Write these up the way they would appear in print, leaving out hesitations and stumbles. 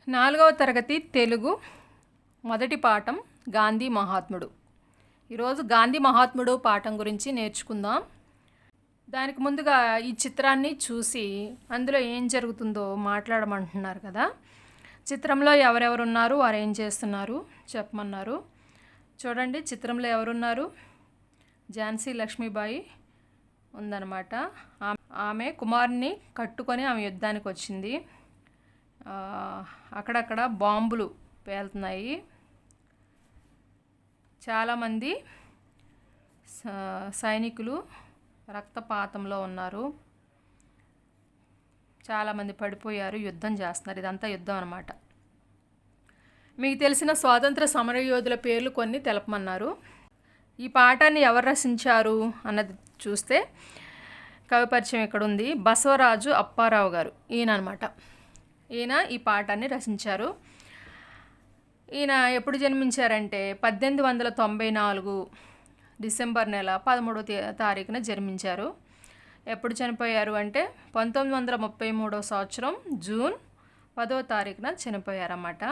4వ తరగతి తెలుగు మొదటి పాఠం గాంధీ మహాత్ముడు. ఈరోజు గాంధీ మహాత్ముడు పాఠం గురించి నేర్చుకుందాం. దానికి ముందుగా ఈ చిత్రాన్ని చూసి అందులో ఏం జరుగుతుందో మాట్లాడమంటున్నారు కదా. చిత్రంలో ఎవరెవరు ఉన్నారు, వారు ఏం చేస్తున్నారు చెప్పమన్నారు. చూడండి, చిత్రంలో ఎవరున్నారు? ఝాన్సీ లక్ష్మీబాయి ఉందన్నమాట. ఆమె కుమారుని కట్టుకొని ఆమె యుద్ధానికి వచ్చింది. అక్కడక్కడ బాంబులు పేలుతున్నాయి. చాలామంది సైనికులు రక్తపాతంలో ఉన్నారు. చాలామంది పడిపోయారు, యుద్ధం చేస్తున్నారు. ఇదంతా యుద్ధం అన్నమాట. మీకు తెలిసిన స్వాతంత్ర సమరయోధుల పేర్లు కొన్ని తెలపమన్నారు. ఈ పాఠాన్ని ఎవరు రచించారు అన్నది చూస్తే కవి పరిచయం ఇక్కడ ఉంది. బసవరాజు అప్పారావు గారు ఈయన అనమాట. ఈయన ఈ పాఠాన్ని రచించారు. ఈయన ఎప్పుడు జన్మించారంటే 1894 డిసెంబర్ నెల 13వ తారీఖున జన్మించారు. ఎప్పుడు చనిపోయారు అంటే 1933 సంవత్సరం జూన్ 10వ తారీఖున చనిపోయారన్నమాట.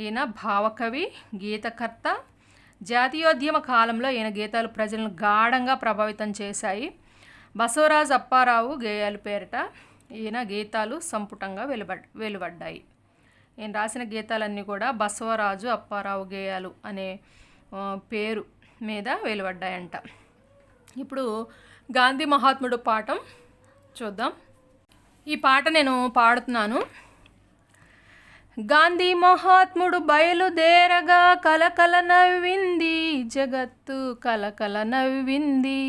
ఈయన భావకవి, గీతకర్త. జాతీయోద్యమ కాలంలో ఈయన గీతాలు ప్రజలను గాఢంగా ప్రభావితం చేశాయి. బసవరాజు అప్పారావు గేయాలు పేరిట ఈయన గీతాలు సంపుటంగా వెలువడ్డాయి. ఈయన రాసిన గీతాలన్నీ కూడా బసవరాజు అప్పారావు గేయాలు అనే పేరు మీద వెలువడ్డాయంట. ఇప్పుడు గాంధీ మహాత్ముడు పాఠం చూద్దాం. ఈ పాట నేను పాడుతున్నాను. గాంధీ మహాత్ముడు బయలుదేరగా కలకల నవ్వింది, జగత్తు కలకల నవ్వింది.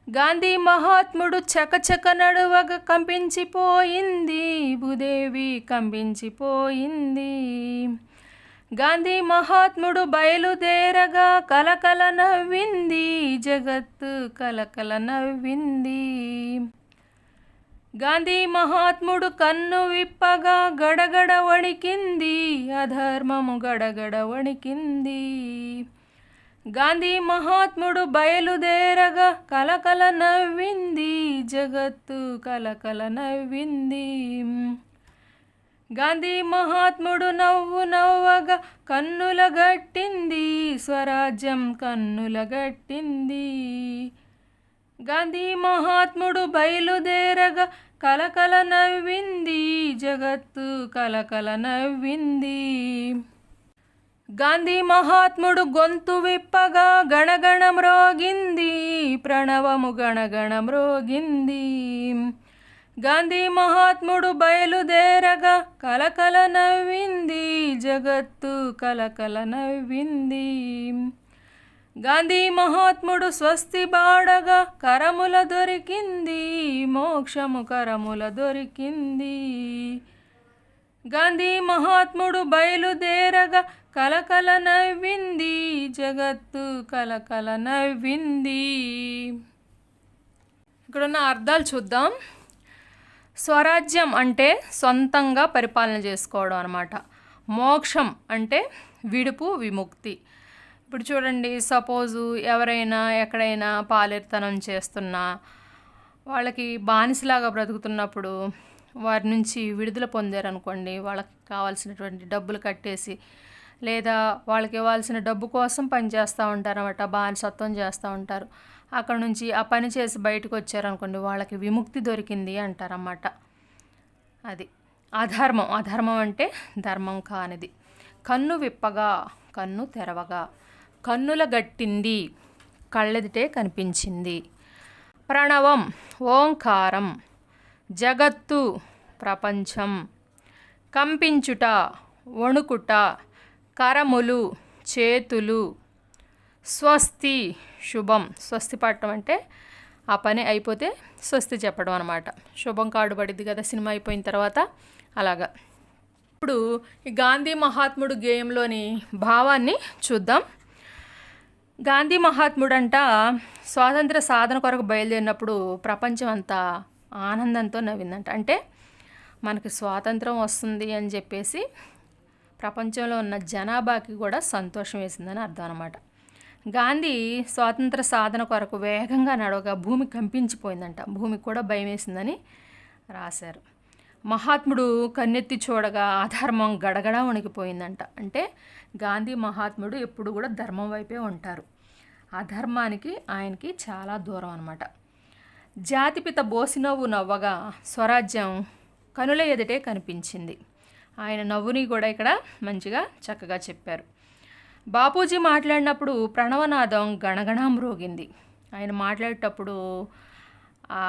గాంధీ మహాత్ముడు చకచక నడువగా కంపించిపోయింది, భూదేవి కంపించిపోయింది. గాంధీ మహాత్ముడు బయలుదేరగా కలకల నవ్వింది, జగత్తు కలకల నవ్వింది. గాంధీ మహాత్ముడు కన్ను విప్పగా గడగడ వణికింది, అధర్మము గడగడ వణికింది. గాంధీ మహాత్ముడు బయలుదేరగా కలకల నవ్వింది, జగత్తు కలకల నవ్వింది. గాంధీ మహాత్ముడు నవ్వు నవ్వగా కన్నుల గట్టింది, స్వరాజ్యం కన్నుల గట్టింది. గాంధీ మహాత్ముడు బయలుదేరగా కలకల నవ్వింది, జగత్తు కలకల నవ్వింది. గాంధీ మహాత్ముడు గొంతు విప్పగా గణగణ మ్రోగింది, ప్రణవము గణగణ మ్రోగింది. గాంధీ మహాత్ముడు బయలుదేరగా కలకల నవ్వింది, జగత్తు కలకల నవ్వింది. గాంధీ మహాత్ముడు స్వస్తి బాడగా కరముల దొరికింది, మోక్షము కరముల దొరికింది. గాంధీ మహాత్ముడు బయలుదేరగా కలకల నవ్వింది, జగత్తు కలకల నవ్వింది. ఇక్కడున్న అర్థాలు చూద్దాం. స్వరాజ్యం అంటే సొంతంగా పరిపాలన చేసుకోవడం అన్నమాట. మోక్షం అంటే విడుపు, విముక్తి. ఇప్పుడు చూడండి, సపోజు ఎవరైనా ఎక్కడైనా పాలేరుతనం చేస్తున్నా, వాళ్ళకి బానిసలాగా బ్రతుకుతున్నప్పుడు వారి నుంచి విడుదల పొందారనుకోండి, వాళ్ళకి కావాల్సినటువంటి డబ్బులు కట్టేసి లేదా వాళ్ళకి ఇవ్వాల్సిన డబ్బు కోసం పని చేస్తూ ఉంటారు అన్నమాట. బానిసత్వం చేస్తూ ఉంటారు. అక్కడ నుంచి ఆ పని చేసి బయటకు వచ్చారనుకోండి, వాళ్ళకి విముక్తి దొరికింది అంటారన్నమాట. అది అధర్మం. అధర్మం అంటే ధర్మం కానిది. కన్ను విప్పగా, కన్ను తెరవగా, కన్నుల గట్టింది, కళ్ళెదిటే కనిపించింది. ప్రణవం ఓంకారం, జగత్తు ప్రపంచం, కంపించుట వణుకుట, కరములు చేతులు, స్వస్తి శుభం. స్వస్తి పట్టడం అంటే ఆ పని అయిపోతే స్వస్తి చెప్పడం అనమాట. శుభం కార్డు పడిద్ది కదా సినిమా అయిపోయిన తర్వాత, అలాగా. ఇప్పుడు ఈ గాంధీ మహాత్ముడు గేయంలోని భావాన్ని చూద్దాం. గాంధీ మహాత్ముడంట స్వాతంత్ర సాధన కొరకు బయలుదేరినప్పుడు ప్రపంచం అంతా ఆనందంతో నవ్విందంట. అంటే మనకి స్వాతంత్రం వస్తుంది అని చెప్పేసి ప్రపంచంలో ఉన్న జనాభాకి కూడా సంతోషం వేసిందని అర్థం అన్నమాట. గాంధీ స్వాతంత్ర సాధన కొరకు వేగంగా నడవగా భూమి కంపించిపోయిందంట. భూమికి కూడా భయం వేసిందని రాశారు. మహాత్ముడు కన్నెత్తి చూడగా అధర్మం గడగడ వణికిపోయిందంట. అంటే గాంధీ మహాత్ముడు ఎప్పుడు కూడా ధర్మం వైపే ఉంటారు. అధర్మానికి ఆయనకి చాలా దూరం అనమాట. జాతిపిత బోసినవ్వు నవ్వగా స్వరాజ్యం కనుల ఎదుటే కనిపించింది. ఆయన నవ్వుని కూడా ఇక్కడ మంచిగా చక్కగా చెప్పారు. బాపూజీ మాట్లాడినప్పుడు ప్రణవనాదం గణగణ మ్రోగింది. ఆయన మాట్లాడేటప్పుడు ఆ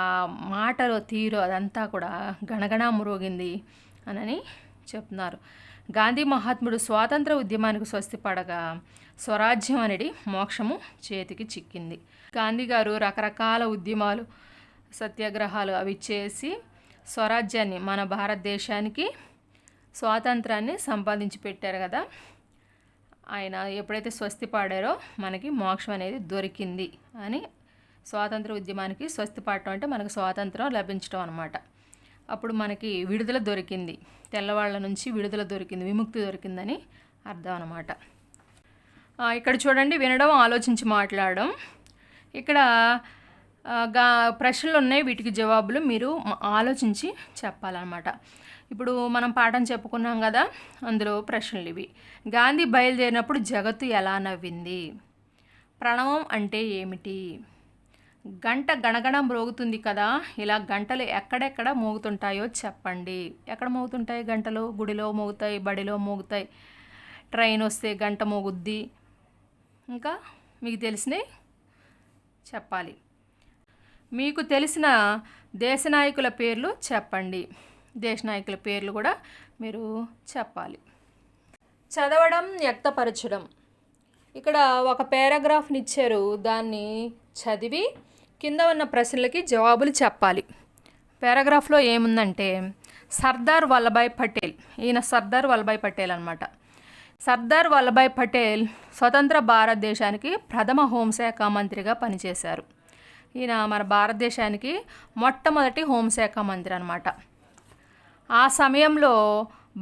మాటలో తీరు అదంతా కూడా గణగణ మ్రోగింది అని చెప్తున్నారు. గాంధీ మహాత్ముడు స్వాతంత్ర ఉద్యమానికి స్వస్తి పడగా స్వరాజ్యం అనేది మోక్షము చేతికి చిక్కింది. గాంధీ గారు రకరకాల ఉద్యమాలు, సత్యాగ్రహాలు అవి చేసి స్వరాజ్యాన్ని, మన భారతదేశానికి స్వాతంత్రాన్ని సంపాదించి పెట్టారు కదా. ఆయన ఎప్పుడైతే స్వస్తి పాడారో మనకి మోక్షం అనేది దొరికింది అని, స్వాతంత్ర ఉద్యమానికి స్వస్తి పాడటం అంటే మనకు స్వాతంత్రం లభించడం అనమాట. అప్పుడు మనకి విడుదల దొరికింది, తెల్లవాళ్ళ నుంచి విడుదల దొరికింది, విముక్తి దొరికిందని అర్థం అనమాట. ఇక్కడ చూడండి, వినడం, ఆలోచించి మాట్లాడడం. ఇక్కడ ప్రశ్నలు ఉన్నాయి, వీటికి జవాబులు మీరు ఆలోచించి చెప్పాలన్నమాట. ఇప్పుడు మనం పాఠం చెప్పుకున్నాం కదా, అందులో ప్రశ్నలు ఇవి. గాంధీ బయలుదేరినప్పుడు జగత్తు ఎలా నవ్వింది? ప్రణవం అంటే ఏమిటి? గంట గణగణ మ్రోగుతుంది కదా, ఇలా గంటలు ఎక్కడెక్కడ మోగుతుంటాయో చెప్పండి. ఎక్కడ మోగుతుంటాయి గంటలు? గుడిలో మోగుతాయి, బడిలో మోగుతాయి, ట్రైన్ వస్తే గంట మోగుద్ది. ఇంకా మీకు తెలిసినవి చెప్పాలి. మీకు తెలిసిన దేశ నాయకుల పేర్లు చెప్పండి. దేశ నాయకుల పేర్లు కూడా మీరు చెప్పాలి. చదవడం, వ్యక్తపరచడం. ఇక్కడ ఒక పారాగ్రాఫ్ని ఇచ్చారు, దాన్ని చదివి కింద ఉన్న ప్రశ్నలకి జవాబులు చెప్పాలి. పారాగ్రాఫ్లో ఏముందంటే, సర్దార్ వల్లభాయ్ పటేల్, ఈయన సర్దార్ వల్లభాయ్ పటేల్ అనమాట. సర్దార్ వల్లభాయ్ పటేల్ స్వతంత్ర భారతదేశానికి ప్రథమ హోంశాఖ మంత్రిగా పనిచేశారు. ఈయన మన భారతదేశానికి మొట్టమొదటి హోంశాఖ మంత్రి అనమాట. ఆ సమయంలో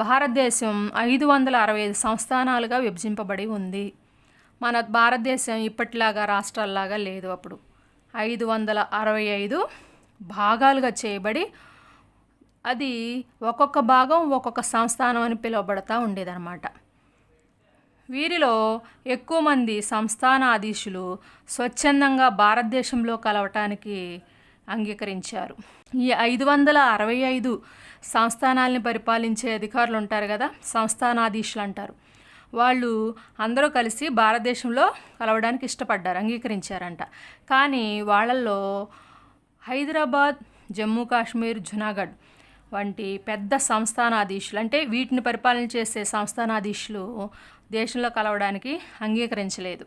భారతదేశం 565 సంస్థానాలుగా విభజింపబడి ఉంది. మన భారతదేశం ఇప్పటిలాగా రాష్ట్రాల్లాగా లేదు. అప్పుడు 565 భాగాలుగా చేయబడి, అది ఒక్కొక్క భాగం ఒక్కొక్క సంస్థానం అని పిలువబడతా ఉండేదన్నమాట. వీరిలో ఎక్కువ మంది సంస్థానాధీశులు స్వచ్ఛందంగా భారతదేశంలో కలవటానికి అంగీకరించారు. ఈ 565 సంస్థానాలని పరిపాలించే అధికారులు ఉంటారు కదా, సంస్థానాధీశులు అంటారు. వాళ్ళు అందరూ కలిసి భారతదేశంలో కలవడానికి ఇష్టపడ్డారు, అంగీకరించారంట. కానీ వాళ్ళల్లో హైదరాబాద్, జమ్మూ కాశ్మీర్, జునాగఢ్ వంటి పెద్ద సంస్థానాధీశులు, అంటే వీటిని పరిపాలన చేసే సంస్థానాధీశులు దేశంలో కలవడానికి అంగీకరించలేదు.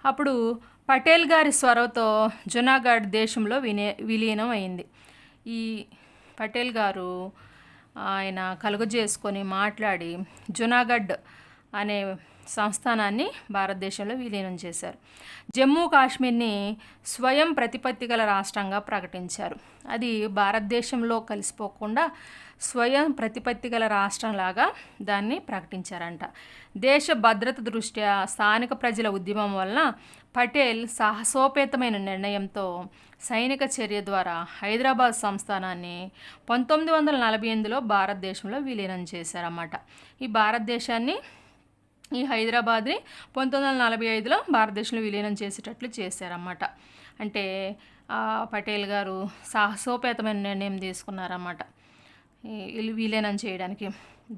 అప్పుడు పటేల్ గారి స్వరతో జునాగఢ్ దేశంలో విలీనం అయింది. ఈ పటేల్ గారు ఆయన కలుగజేసుకొని మాట్లాడి జునాగఢ్ అనే సంస్థానాన్ని భారతదేశంలో విలీనం చేశారు. జమ్మూ కాశ్మీర్ని స్వయం ప్రతిపత్తి గల రాష్ట్రంగా ప్రకటించారు. అది భారతదేశంలో కలిసిపోకుండా స్వయం ప్రతిపత్తి గల రాష్ట్రంలాగా దాన్ని ప్రకటించారంట. దేశ భద్రత దృష్ట్యా స్థానిక ప్రజల ఉద్యమం వలన పటేల్ సాహసోపేతమైన నిర్ణయంతో సైనిక చర్య ద్వారా హైదరాబాద్ సంస్థానాన్ని 1948లో భారతదేశంలో విలీనం చేశారన్నమాట. ఈ హైదరాబాద్ని 1945లో భారతదేశంలో విలీనం చేసేటట్లు చేశారన్నమాట. అంటే పటేల్ గారు సాహసోపేతమైన నిర్ణయం తీసుకున్నారన్నమాట విలీనం చేయడానికి.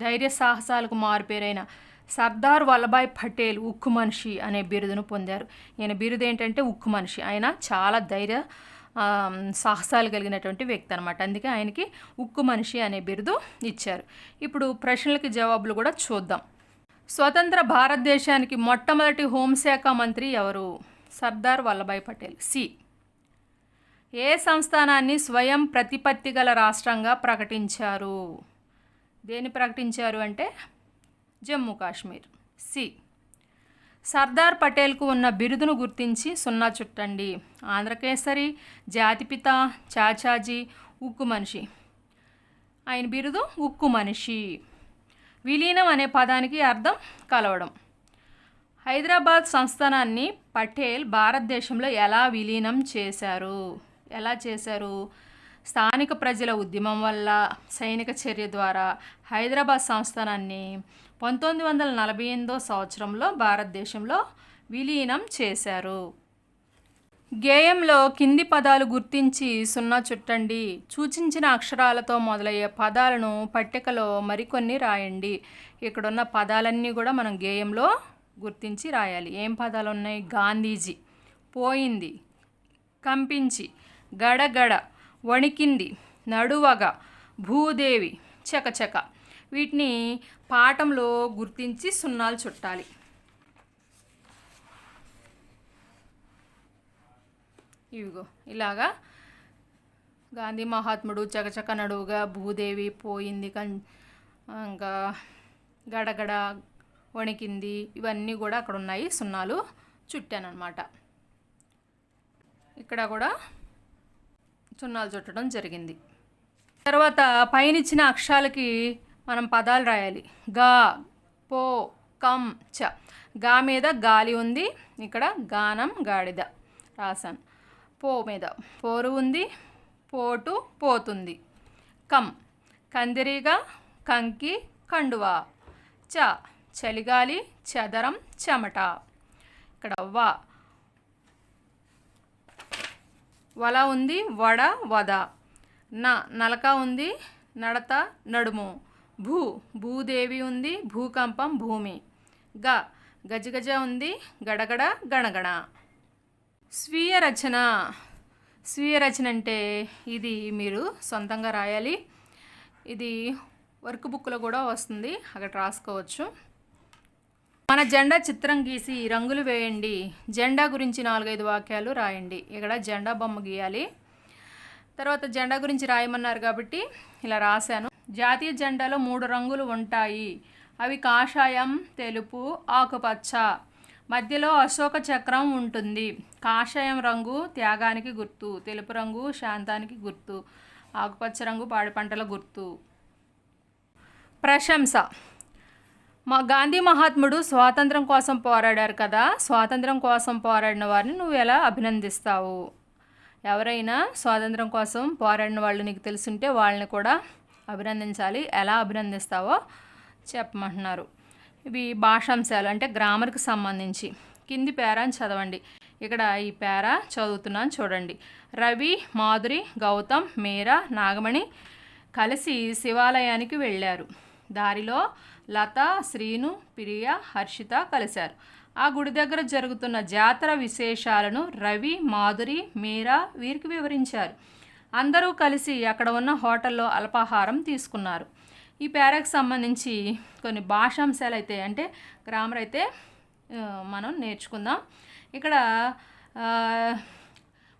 ధైర్య సాహసాలకు మారుపేరైన సర్దార్ వల్లభాయ్ పటేల్ ఉక్కు మనిషి అనే బిరుదును పొందారు. ఈయన బిరుదు ఏంటంటే ఉక్కు మనిషి. ఆయన చాలా ధైర్య సాహసాలు కలిగినటువంటి వ్యక్తి అనమాట. అందుకే ఆయనకి ఉక్కు మనిషి అనే బిరుదు ఇచ్చారు. ఇప్పుడు ప్రశ్నలకి జవాబులు కూడా చూద్దాం. స్వతంత్ర భారతదేశానికి మొట్టమొదటి హోంశాఖ మంత్రి ఎవరు? సర్దార్ వల్లభాయ్ పటేల్. సి. ఏ సంస్థానాన్ని స్వయం ప్రతిపత్తి గల రాష్ట్రంగా ప్రకటించారు? దేన్ని ప్రకటించారు అంటే జమ్మూ కాశ్మీర్. సి. సర్దార్ పటేల్కు ఉన్న బిరుదును గుర్తించి 0 చుట్టండి. ఆంధ్రకేసరి, జాతిపిత, చాచాజీ, ఉక్కు మనిషి. ఆయన బిరుదు ఉక్కు మనిషి. విలీనం అనే పదానికి అర్థం కలవడం. హైదరాబాద్ సంస్థానాన్ని పటేల్ భారతదేశంలో ఎలా విలీనం చేశారు? స్థానిక ప్రజల ఉద్యమం వల్ల సైనిక చర్య ద్వారా హైదరాబాద్ సంస్థానాన్ని 1948 సంవత్సరంలో భారతదేశంలో విలీనం చేశారు. గేయంలో కింది పదాలు గుర్తించి సున్నా చుట్టండి. సూచించిన అక్షరాలతో మొదలయ్యే పదాలను పట్టికలో మరికొన్ని రాయండి. ఇక్కడున్న పదాలన్నీ కూడా మనం గేయంలో గుర్తించి రాయాలి. ఏం పదాలు ఉన్నాయి? గాంధీజీ, పోయింది, కంపించి, గడగడ, వణికింది, నడువగా, భూదేవి, చకచక. వీటిని పాఠంలో గుర్తించి సున్నాలు చుట్టాలి. ఇవిగో ఇలాగా గాంధీ మహాత్ముడు, చకచక, నడువుగా, భూదేవి, పోయింది, ఇంకా గడగడ, వణికింది, ఇవన్నీ కూడా అక్కడ ఉన్నాయి. సున్నాలు చుట్టానమాట. ఇక్కడ కూడా సున్నాలు చుట్టడం జరిగింది. తర్వాత పైన ఇచ్చిన అక్షరాలకి మనం పదాలు రాయాలి. గా, పో, కం, చ. గా మీద గాలి ఉంది, ఇక్కడ గానం, గాడిద రాశాను. పో మీద పోరు ఉంది, పోటు, పోతుంది. కం, కందిరీగా, కంకి, కండువా. చ, చలిగాలి, చదరం, చెమట. ఇక్కడ వా, వల ఉంది, వడ, వద. నలక ఉంది, నడత, నడుము. భూ, భూదేవి ఉంది, భూకంపం, భూమి. గజగజ ఉంది, గడగడ, గణగణ. స్వీయ రచన. స్వీయ రచన అంటే ఇది మీరు సొంతంగా రాయాలి. ఇది వర్క్ బుక్లో కూడా వస్తుంది, అక్కడ రాసుకోవచ్చు. మన జెండా చిత్రం గీసి రంగులు వేయండి. జెండా గురించి 4-5 వాక్యాలు రాయండి. ఇక్కడ జెండా బొమ్మ గీయాలి. తర్వాత జెండా గురించి రాయమన్నారు కాబట్టి ఇలా రాశాను. జాతీయ జెండాలో 3 రంగులు ఉంటాయి. అవి కాషాయం, తెలుపు, ఆకుపచ్చ. మధ్యలో అశోక చక్రం ఉంటుంది. కాషాయం రంగు త్యాగానికి గుర్తు, తెలుపు రంగు శాంతానికి గుర్తు, ఆకుపచ్చ రంగు పాడి పంటల గుర్తు. ప్రశంస. గాంధీ మహాత్ముడు స్వాతంత్రం కోసం పోరాడారు కదా, స్వాతంత్రం కోసం పోరాడిన వారిని నువ్వు ఎలా అభినందిస్తావు? ఎవరైనా స్వాతంత్రం కోసం పోరాడిన వాళ్ళు నీకు తెలుసుంటే వాళ్ళని కూడా అభినందించాలి. ఎలా అభినందిస్తావో చెప్పమంటున్నారు. ఇవి భాషాంశాలు, అంటే గ్రామర్కి సంబంధించి. కింది పేరాని చదవండి. ఇక్కడ ఈ పేరా చదువుతున్నాను చూడండి. రవి, మాధురి, గౌతమ్, మీరా, నాగమణి కలిసి శివాలయానికి వెళ్ళారు. దారిలో లత, శ్రీను, ప్రియ, హర్షిత కలిశారు. ఆ గుడి దగ్గర జరుగుతున్న జాతర విశేషాలను రవి, మాధురి, మీరా వీరికి వివరించారు. అందరూ కలిసి అక్కడ ఉన్న హోటల్లో అల్పాహారం తీసుకున్నారు. ఈ పేరాకు సంబంధించి కొన్ని భాషాంశాలు అయితే, అంటే గ్రామర్ అయితే మనం నేర్చుకుందాం. ఇక్కడ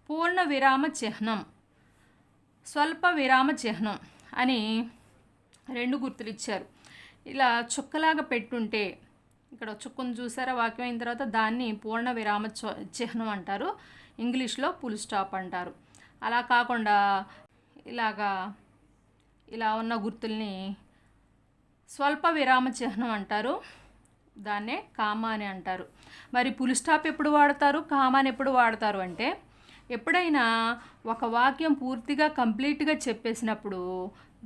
పూర్ణ విరామ చిహ్నం, స్వల్ప విరామ చిహ్నం అని 2 గుర్తులు ఇచ్చారు. ఇలా చుక్కలాగా పెట్టుంటే, ఇక్కడ చుక్కను చూసారా వాక్యం అయిన తర్వాత, దాన్ని పూర్ణ విరామ చిహ్నం అంటారు. ఇంగ్లీష్లో ఫుల్ స్టాప్ అంటారు. అలా కాకుండా ఇలా ఉన్న గుర్తుల్ని స్వల్ప విరామ చిహ్నం అంటారు. దాన్నే కామా అని అంటారు. మరి ఫుల్ స్టాప్ ఎప్పుడు వాడతారు, కామాని ఎప్పుడు వాడతారు అంటే, ఎప్పుడైనా ఒక వాక్యం పూర్తిగా కంప్లీట్గా చెప్పేసినప్పుడు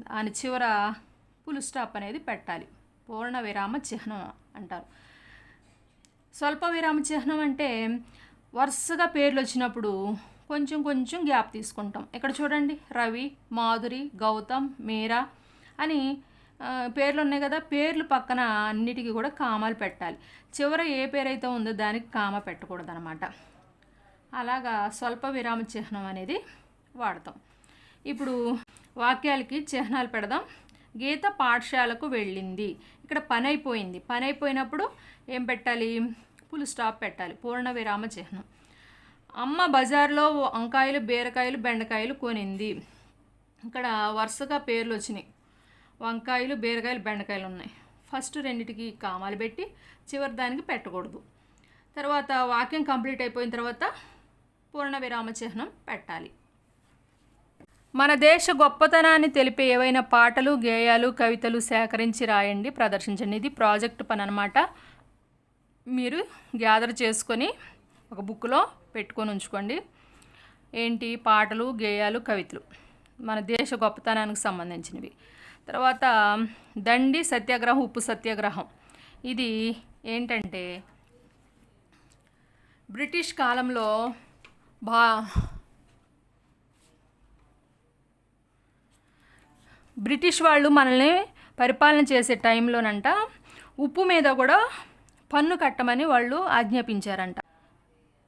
దాని చివర ఫుల్ స్టాప్ అనేది పెట్టాలి. పూర్ణ విరామ చిహ్నం అంటారు. స్వల్ప విరామ చిహ్నం అంటే వరుసగా పేర్లు వచ్చినప్పుడు కొంచెం కొంచెం గ్యాప్ తీసుకుంటాం. ఇక్కడ చూడండి, రవి, మాధురి, గౌతమ్, మీరా అని పేర్లు ఉన్నాయి కదా, పేర్లు పక్కన అన్నిటికీ కూడా కామాలు పెట్టాలి. చివర ఏ పేరైతే ఉందో దానికి కామ పెట్టకూడదు అనమాట. అలాగా స్వల్ప విరామ చిహ్నం అనేది వాడతాం. ఇప్పుడు వాక్యాలకి చిహ్నాలు పెడదాం. గీత పాఠశాలకు వెళ్ళింది. ఇక్కడ పని అయిపోయింది. పని అయిపోయినప్పుడు ఏం పెట్టాలి? ఫుల్ స్టాప్ పెట్టాలి, పూర్ణ విరామ చిహ్నం. అమ్మ బజార్లో వంకాయలు, బీరకాయలు, బెండకాయలు కొనింది. ఇక్కడ వరుసగా పేర్లు వచ్చినాయి. వంకాయలు, బీరకాయలు, బెండకాయలు ఉన్నాయి. ఫస్ట్ రెండిటికి కామాలు పెట్టి చివరి దానికి పెట్టకూడదు. తర్వాత వాక్యం కంప్లీట్ అయిపోయిన తర్వాత పూర్ణ విరామ చిహ్నం పెట్టాలి. మన దేశ గొప్పతనాన్ని తెలిపే ఏవైనా పాటలు, గేయాలు, కవితలు సేకరించి రాయండి, ప్రదర్శించండి. ఇది ప్రాజెక్ట్ పని అనమాట. మీరు గ్యాదర్ చేసుకొని ఒక బుక్లో పెట్టుకొని ఉంచుకోండి. ఏంటి? పాటలు, గేయాలు, కవితలు. మన దేశ గొప్పతనానికి సంబంధించినవి. తర్వాత దండి సత్యాగ్రహం, ఉప్పు సత్యాగ్రహం. ఇది ఏంటంటే బ్రిటిష్ కాలంలో బ్రిటిష్ వాళ్ళు మనల్ని పరిపాలన చేసే టైంలోనంట ఉప్పు మీద కూడా పన్ను కట్టమని వాళ్ళు ఆజ్ఞాపించారంట.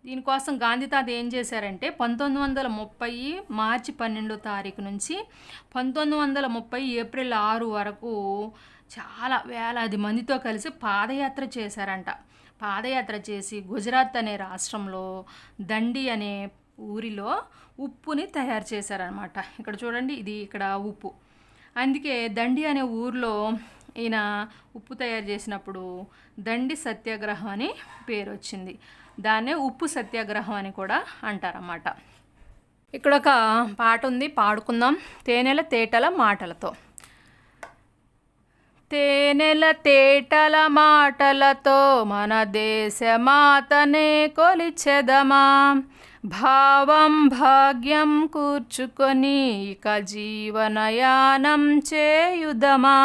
దీనికోసం గాంధీ తాత ఏం చేశారంటే 1930 మార్చి 12వ తారీఖు నుంచి 1930 ఏప్రిల్ 6 వరకు చాలా వేలాది మందితో కలిసి పాదయాత్ర చేశారంట. పాదయాత్ర చేసి గుజరాత్ అనే రాష్ట్రంలో దండి అనే ఊరిలో ఉప్పుని తయారు చేశారనమాట. ఇక్కడ చూడండి, ఇది ఇక్కడ ఉప్పు. అందుకే దండి అనే ఊరిలో ఈయన ఉప్పు తయారు చేసినప్పుడు దండి సత్యాగ్రహం అని పేరు వచ్చింది. దాన్నే ఉప్పు సత్యాగ్రహం అని కూడా అంటారన్నమాట. ఇక్కడ ఒక పాట ఉంది, పాడుకుందాం. తేనెల తేటల మాటలతో. తేనెల తేటల మాటలతో మన దేశమాతనే కొలిచెదమా, భావం భాగ్యం కూర్చుకొని ఇక జీవనయానం చేయుదమా.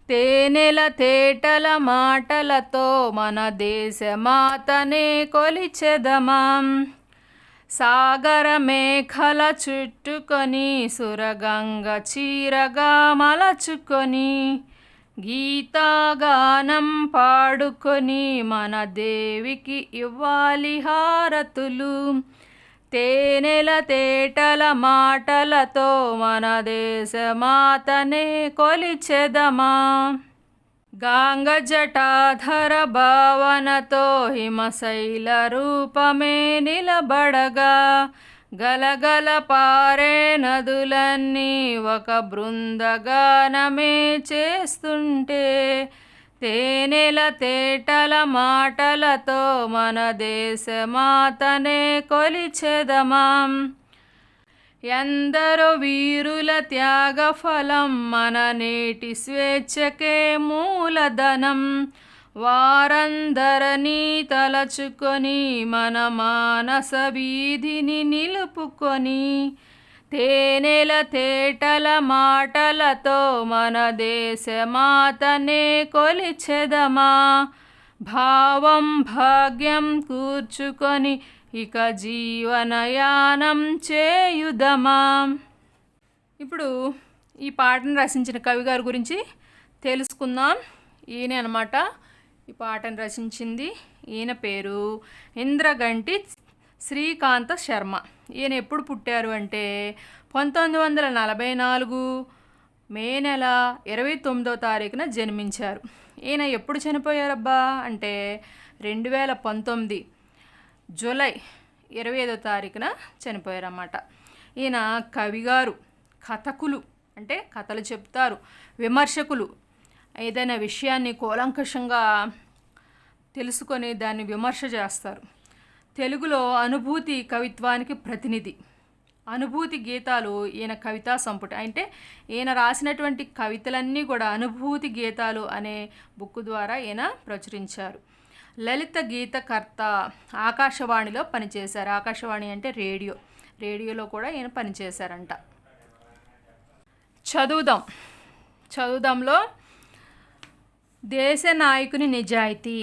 తేనెల తేటల మాటలతో మన దేశమాతనే కొలిచెదమా, సాగర మేఘల చుట్టుకొని సురగంగ చీరగా మలచుకొని గీతాగానం పాడుకొని మన దేవికి ఇవ్వాలి హారతులు. తేనెల తేటల మాటలతో మన దేశమాతనే కొలిచెదమా, గాంగ జటాధర భావనతో హిమశైల రూపమే నిలబడగా, గలగల పారే నదులన్నీ ఒక బృందగానమే చేస్తుంటే, తేనెల తేటల మాటలతో మన దేశమాతనే కొలిచెదమా. ఎందరో వీరుల త్యాగ ఫలం మన నేటి స్వేచ్ఛకే మూలధనం, వారందరినీ తలచుకొని మన మానస వీధిని నిలుపుకొని, తేనెల తేటల మాటలతో మన దేశమాతనే కొలిచెదమా, భావం భాగ్యం కూర్చుకొని ఇక జీవనయానం చేయుదమా. ఇప్పుడు ఈ పాటను రచించిన కవి గారి గురించి తెలుసుకుందాం. ఈయన అనమాట ఈ పాటను రచించింది. ఈయన పేరు ఇంద్రగంటి శ్రీకాంత శర్మ. ఈయన ఎప్పుడు పుట్టారు అంటే 1944 మే నెల 29వ తారీఖున జన్మించారు. ఈయన ఎప్పుడు చనిపోయారబ్బా అంటే 2019 జూలై 25వ తారీఖున చనిపోయారన్నమాట. ఈయన కవిగారు, కథకులు అంటే కథలు చెప్తారు, విమర్శకులు, ఏదైనా విషయాన్ని కూలంకషంగా తెలుసుకొని దాన్ని విమర్శ చేస్తారు. తెలుగులో అనుభూతి కవిత్వానికి ప్రతినిధి. అనుభూతి గీతాలు ఈయన కవితా సంపుటి. అంటే ఈయన రాసినటువంటి కవితలన్నీ కూడా అనుభూతి గీతాలు అనే బుక్ ద్వారా ఈయన ప్రచురించారు. లలిత గీతకర్త, ఆకాశవాణిలో పనిచేశారు. ఆకాశవాణి అంటే రేడియోలో కూడా ఈయన పనిచేశారంట. చదువుదాంలో దేశ నాయకుని నిజాయితీ.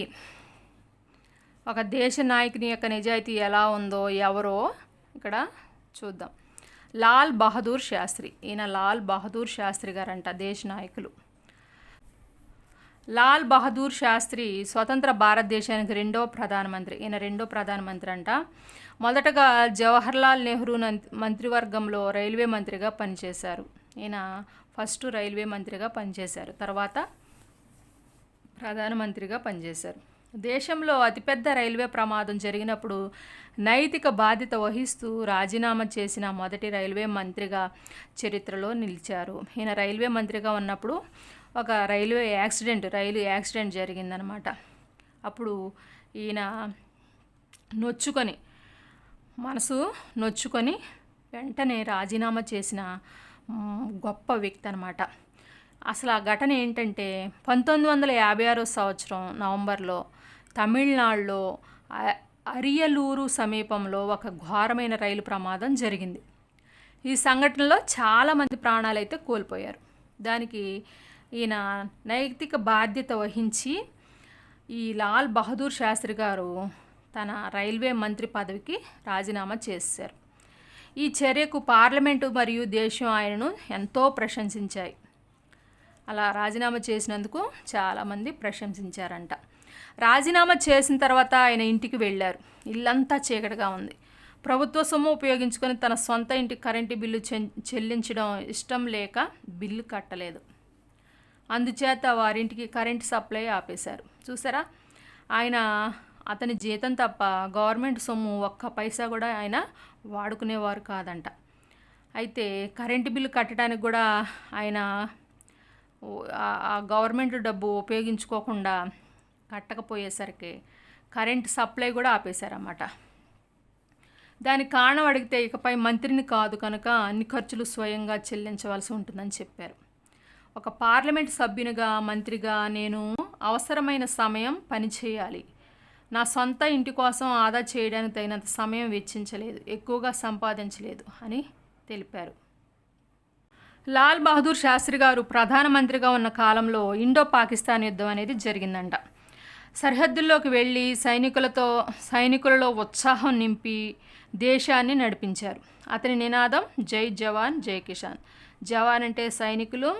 ఒక దేశ నాయకుని యొక్క నిజాయితీ ఎలా ఉందో ఎవరో ఇక్కడ చూద్దాం. లాల్ బహదూర్ శాస్త్రి. ఈయన లాల్ బహదూర్ శాస్త్రి గారంట దేశ నాయకులు. లాల్ బహదూర్ శాస్త్రి స్వతంత్ర భారతదేశానికి రెండవ ప్రధానమంత్రి. ఈయన రెండో ప్రధానమంత్రి అంట. మొదటగా జవహర్లాల్ నెహ్రూ మంత్రివర్గంలో రైల్వే మంత్రిగా పనిచేశారు. ఈయన ఫస్ట్ రైల్వే మంత్రిగా పనిచేశారు, తర్వాత ప్రధానమంత్రిగా పనిచేశారు. దేశంలో అతిపెద్ద రైల్వే ప్రమాదం జరిగినప్పుడు నైతిక బాధ్యత వహిస్తూ రాజీనామా చేసిన మొదటి రైల్వే మంత్రిగా చరిత్రలో నిలిచారు. ఈయన రైల్వే మంత్రిగా ఉన్నప్పుడు ఒక రైలు యాక్సిడెంట్ జరిగిందనమాట. అప్పుడు ఈయన మనసు నొచ్చుకొని వెంటనే రాజీనామా చేసిన గొప్ప వ్యక్తి అనమాట. అసలు ఆ ఘటన ఏంటంటే 1956 సంవత్సరం నవంబర్లో తమిళనాడులో అరియలూరు సమీపంలో ఒక ఘోరమైన రైలు ప్రమాదం జరిగింది. ఈ సంఘటనలో చాలామంది ప్రాణాలైతే కోల్పోయారు. దానికి ఈయన నైతిక బాధ్యత వహించి ఈ లాల్ బహదూర్ శాస్త్రి గారు తన రైల్వే మంత్రి పదవికి రాజీనామా చేశారు. ఈ చర్యకు పార్లమెంటు మరియు దేశం ఆయనను ఎంతో ప్రశంసించాయి. అలా రాజీనామా చేసినందుకు చాలామంది ప్రశంసించారంట. రాజీనామా చేసిన తర్వాత ఆయన ఇంటికి వెళ్ళారు. ఇల్లంతా చీకటిగా ఉంది. ప్రభుత్వ సొమ్ము ఉపయోగించుకొని తన సొంత ఇంటి కరెంటు బిల్లు చెల్లించడం ఇష్టం లేక బిల్లు కట్టలేదు. అందుచేత వారింటికి కరెంటు సప్లై ఆపేశారు. చూసారా, అతని జీతం తప్ప గవర్నమెంట్ సొమ్ము ఒక్క పైసా కూడా ఆయన వాడుకునేవారు కాదంట. అయితే కరెంటు బిల్లు కట్టడానికి కూడా ఆయన ఆ గవర్నమెంట్ డబ్బు ఉపయోగించుకోకుండా కట్టకపోయేసరికి కరెంటు సప్లై కూడా ఆపేశారన్నమాట. దానికి కారణం అడిగితే ఇకపై మంత్రిని కాదు కనుక అన్ని ఖర్చులు స్వయంగా చెల్లించవలసి ఉంటుందని చెప్పారు. ఒక పార్లమెంట్ సభ్యునిగా, మంత్రిగా నేను అవసరమైన సమయం పనిచేయాలి. నా సొంత ఇంటి కోసం ఆదా చేయడానికి తగినంత సమయం వెచ్చించలేదు, ఎక్కువగా సంపాదించలేదు అని తెలిపారు. లాల్ బహదూర్ శాస్త్రి గారు ప్రధానమంత్రిగా ఉన్న కాలంలో ఇండో పాకిస్తాన్ యుద్ధం అనేది జరిగిందంట. సరిహద్దుల్లోకి వెళ్ళి సైనికులలో ఉత్సాహం నింపి దేశాన్ని నడిపించారు. అతని నినాదం జై జవాన్ జై కిసాన్. జవాన్ అంటే సైనికులు,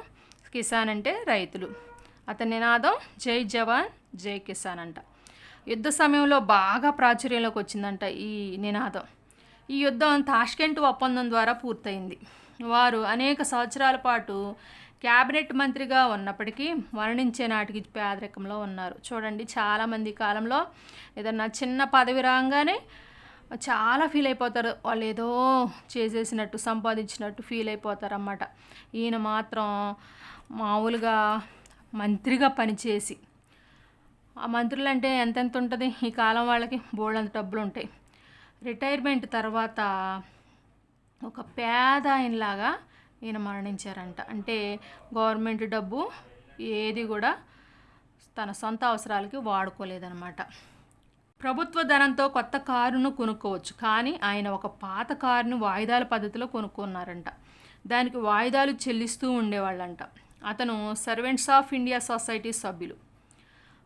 కిసాన్ అంటే రైతులు. అతని నినాదం జై జవాన్ జై కిసాన్ అంట. యుద్ధ సమయంలో బాగా ప్రాచుర్యంలోకి వచ్చిందంట ఈ నినాదం. ఈ యుద్ధం తాష్కెంట్ ఒప్పందం ద్వారా పూర్తయింది. వారు అనేక సంవత్సరాల పాటు క్యాబినెట్ మంత్రిగా ఉన్నప్పటికీ మరణించే నాటికి పేదరికంలో ఉన్నారు. చూడండి, చాలామంది కాలంలో ఏదన్నా చిన్న పదవి రాగానే చాలా ఫీల్ అయిపోతారు. వాళ్ళు ఏదో చేసేసినట్టు, సంపాదించినట్టు ఫీల్ అయిపోతారు అన్నమాట. ఈయన మాత్రం మామూలుగా మంత్రిగా పనిచేసి, ఆ మంత్రులు అంటే ఎంతెంత ఉంటుంది ఈ కాలం వాళ్ళకి, బోల్డంత డబ్బులు ఉంటాయి. రిటైర్మెంట్ తర్వాత ఒక పేద ఆయనలాగా ఈయన మరణించారంట. అంటే గవర్నమెంట్ డబ్బు ఏది కూడా తన సొంత అవసరాలకి వాడుకోలేదన్నమాట. ప్రభుత్వ ధనంతో కొత్త కారును కొనుక్కోవచ్చు, కానీ ఆయన ఒక పాత కారును వాయిదాల పద్ధతిలో కొనుక్కున్నారంట. దానికి వాయిదాలు చెల్లిస్తూ ఉండేవాళ్ళంట. అతను సర్వెంట్స్ ఆఫ్ ఇండియా సొసైటీ సభ్యులు.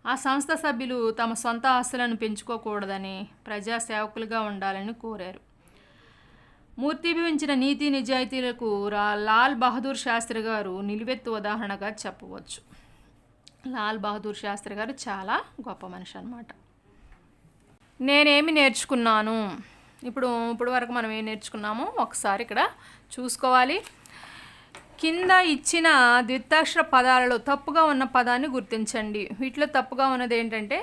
ఆ సంస్థ సభ్యులు తమ సొంత ఆస్తులను పెంచుకోకూడదని, ప్రజాసేవకులుగా ఉండాలని కోరారు. మూర్తిభవించిన నీతి నిజాయితీలకు లాల్ బహదూర్ శాస్త్రి గారు నిలువెత్తు ఉదాహరణగా చెప్పవచ్చు. లాల్ బహదూర్ శాస్త్రి గారు చాలా గొప్ప మనిషి అన్నమాట. నేనేమి నేర్చుకున్నాను, ఇప్పుడు వరకు మనం ఏం నేర్చుకున్నామో ఒకసారి ఇక్కడ చూసుకోవాలి. కింద ఇచ్చిన ద్వితాక్షర పదాలలో తప్పుగా ఉన్న పదాన్ని గుర్తించండి. వీటిలో తప్పుగా ఉన్నది ఏంటంటే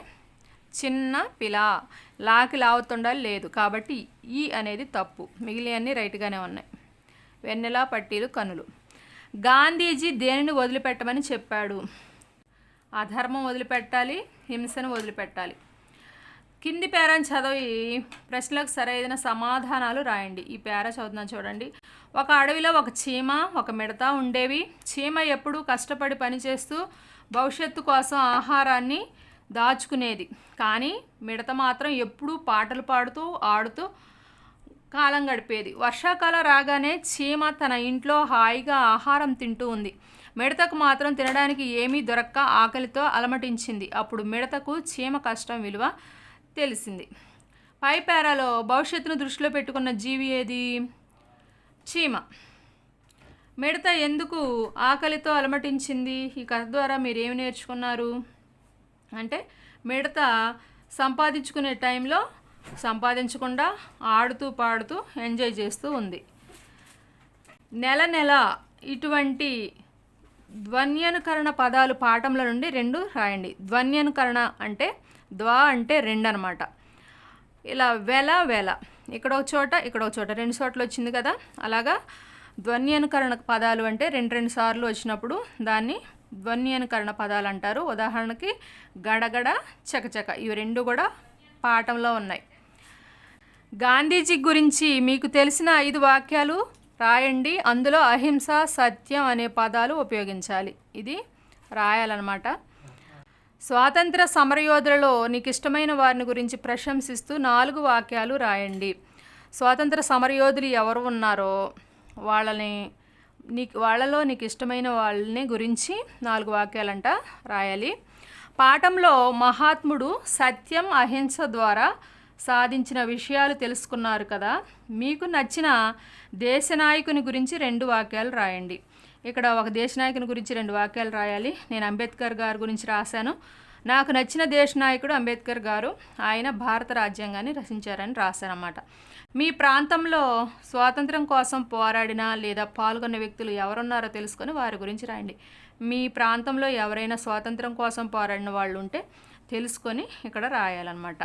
చిన్న పిల, లాకి లావుతుండాలి లేదు, కాబట్టి ఈ అనేది తప్పు. మిగిలినవన్నీ రైట్గానే ఉన్నాయి. వెన్నెల, పట్టీలు, కనులు. గాంధీజీ దేనిని వదిలిపెట్టమని చెప్పాడు? అధర్మం వదిలిపెట్టాలి, హింసను వదిలిపెట్టాలి. కింది పేరాను చదివి ప్రశ్నలకు సరైన సమాధానాలు రాయండి. ఈ పేరా చదువుతున్నాను చూడండి. ఒక అడవిలో ఒక చీమ, ఒక మిడత ఉండేవి. చీమ ఎప్పుడూ కష్టపడి పనిచేస్తూ భవిష్యత్తు కోసం ఆహారాన్ని దాచుకునేది. కానీ మిడత మాత్రం ఎప్పుడూ పాటలు పాడుతూ ఆడుతూ కాలం గడిపేది. వర్షాకాలం రాగానే చీమ తన ఇంట్లో హాయిగా ఆహారం తింటూ ఉంది. మిడతకు మాత్రం తినడానికి ఏమీ దొరక్క ఆకలితో అలమటించింది. అప్పుడు మిడతకు చీమ కష్టం విలువ తెలిసింది. పై పేరాలో భవిష్యత్తును దృష్టిలో పెట్టుకున్న జీవి ఏది? చీమ. మిడత ఎందుకు ఆకలితో అలమటించింది? ఈ కథ ద్వారా మీరు ఏమి నేర్చుకున్నారు అంటే, మిడత సంపాదించుకునే టైంలో సంపాదించకుండా ఆడుతూ పాడుతూ ఎంజాయ్ చేస్తూ ఉంది. నెల నెల ఇటువంటి ధ్వన్యనుకరణ పదాలు పాఠంలో నుండి 2 రాయండి. ధ్వన్యనుకరణ అంటే ద్వా అంటే 2 అనమాట. ఇలా వెల ఇక్కడ ఒక చోట 2 చోట్ల వచ్చింది కదా. అలాగా ధ్వన్యనుకరణ పదాలు అంటే 2 సార్లు వచ్చినప్పుడు దాన్ని ధ్వన్యనుకరణ పదాలు అంటారు. ఉదాహరణకి గడగడ, చకచక, ఇవి 2 కూడా పాఠంలో ఉన్నాయి. గాంధీజీ గురించి మీకు తెలిసిన 5 వాక్యాలు రాయండి. అందులో అహింస, సత్యం అనే పదాలు ఉపయోగించాలి. ఇది రాయాలన్నమాట. స్వాతంత్ర సమరయోధులలో నీకు ఇష్టమైన వారిని గురించి ప్రశంసిస్తూ 4 వాక్యాలు రాయండి. స్వాతంత్ర సమరయోధులు ఎవరు ఉన్నారో వాళ్ళలో నీకు ఇష్టమైన వాళ్ళని గురించి 4 వాక్యాలంట రాయాలి. పాఠంలో మహాత్ముడు సత్యం అహింస ద్వారా సాధించిన విషయాలు తెలుసుకున్నారు కదా. మీకు నచ్చిన దేశ నాయకుని గురించి 2 వాక్యాలు రాయండి. ఇక్కడ ఒక దేశ నాయకుని గురించి 2 వాక్యాలు రాయాలి. నేను అంబేద్కర్ గారి గురించి రాశాను. నాకు నచ్చిన దేశ నాయకుడు అంబేద్కర్ గారు. ఆయన భారత రాజ్యాంగాన్ని రచించారని రాశానన్నమాట. మీ ప్రాంతంలో స్వాతంత్రం కోసం పోరాడిన లేదా పాల్గొన్న వ్యక్తులు ఎవరున్నారో తెలుసుకొని వారి గురించి రాయండి. మీ ప్రాంతంలో ఎవరైనా స్వాతంత్రం కోసం పోరాడిన వాళ్ళు ఉంటే తెలుసుకొని ఇక్కడ రాయాలన్నమాట.